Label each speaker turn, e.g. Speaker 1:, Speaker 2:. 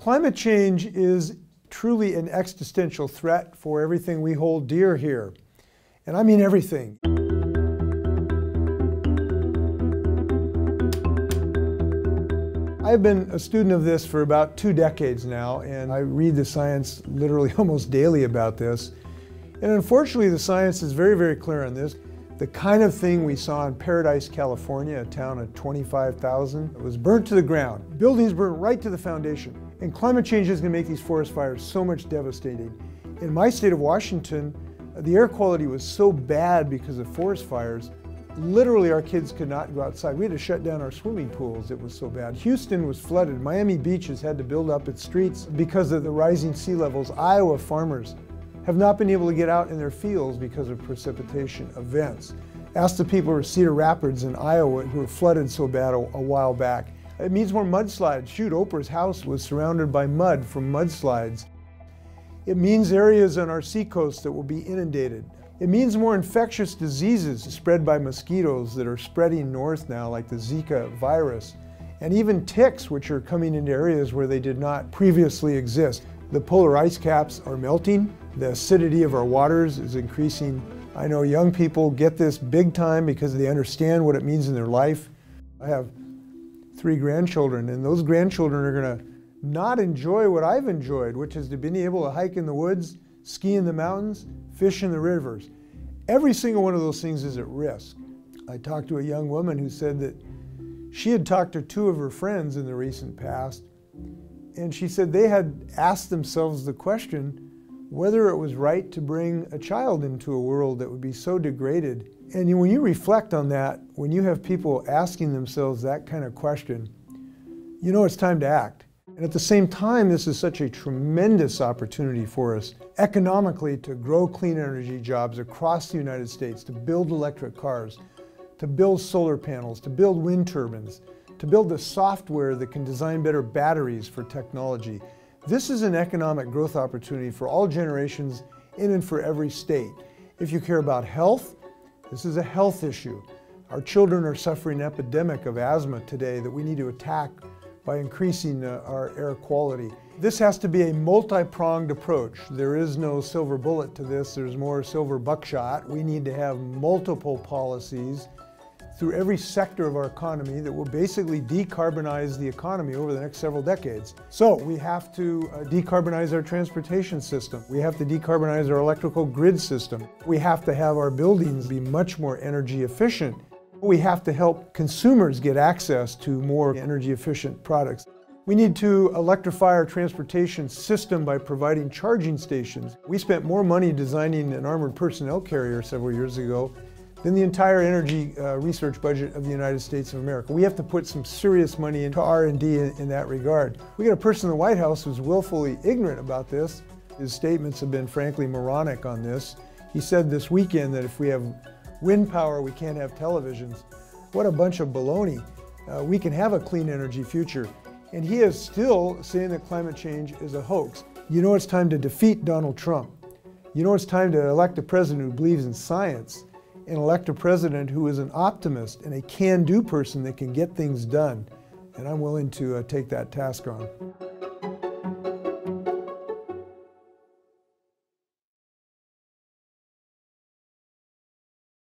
Speaker 1: Climate change is truly an existential threat for everything we hold dear here. And I mean everything. I've been a student of this for about 2 decades now, and I read the science literally almost daily about this. And unfortunately, the science is very, very clear on this. The kind of thing we saw in Paradise, California, a town of 25,000, was burnt to the ground. Buildings burnt right to the foundation. And climate change is going to make these forest fires so much devastating. In my state of Washington, the air quality was so bad because of forest fires, literally our kids could not go outside. We had to shut down our swimming pools, it was so bad. Houston was flooded. Miami Beach has had to build up its streets because of the rising sea levels. Iowa farmers have not been able to get out in their fields because of precipitation events. Ask the people of Cedar Rapids in Iowa who were flooded so bad a while back. It means more mudslides. Shoot, Oprah's house was surrounded by mud from mudslides. It means areas on our seacoast that will be inundated. It means more infectious diseases spread by mosquitoes that are spreading north now, like the Zika virus, and even ticks, which are coming into areas where they did not previously exist. The polar ice caps are melting. The acidity of our waters is increasing. I know young people get this big time because they understand what it means in their life. I have 3 grandchildren, and those grandchildren are going to not enjoy what I've enjoyed, which is to be able to hike in the woods, ski in the mountains, fish in the rivers. Every single one of those things is at risk. I talked to a young woman who said that she had talked to 2 of her friends in the recent past, and she said they had asked themselves the question whether it was right to bring a child into a world that would be so degraded. And when you reflect on that, when you have people asking themselves that kind of question, you know it's time to act. And at the same time, this is such a tremendous opportunity for us economically to grow clean energy jobs across the United States, to build electric cars, to build solar panels, to build wind turbines, to build the software that can design better batteries for technology. This is an economic growth opportunity for all generations in and for every state. If you care about health, this is a health issue. Our children are suffering an epidemic of asthma today that we need to attack by increasing our air quality. This has to be a multi-pronged approach. There is no silver bullet to this. There's more silver buckshot. We need to have multiple policies through every sector of our economy that will basically decarbonize the economy over the next several decades. So we have to decarbonize our transportation system. We have to decarbonize our electrical grid system. We have to have our buildings be much more energy efficient. We have to help consumers get access to more energy efficient products. We need to electrify our transportation system by providing charging stations. We spent more money designing an armored personnel carrier several years ago than the entire energy research budget of the United States of America. We have to put some serious money into R&D in that regard. We got a person in the White House who's willfully ignorant about this. His statements have been frankly moronic on this. He said this weekend that if we have wind power, we can't have televisions. What a bunch of baloney. We can have a clean energy future. And he is still saying that climate change is a hoax. You know it's time to defeat Donald Trump. You know it's time to elect a president who believes in science and elect a president who is an optimist and a can-do person that can get things done. And I'm willing to take that task on.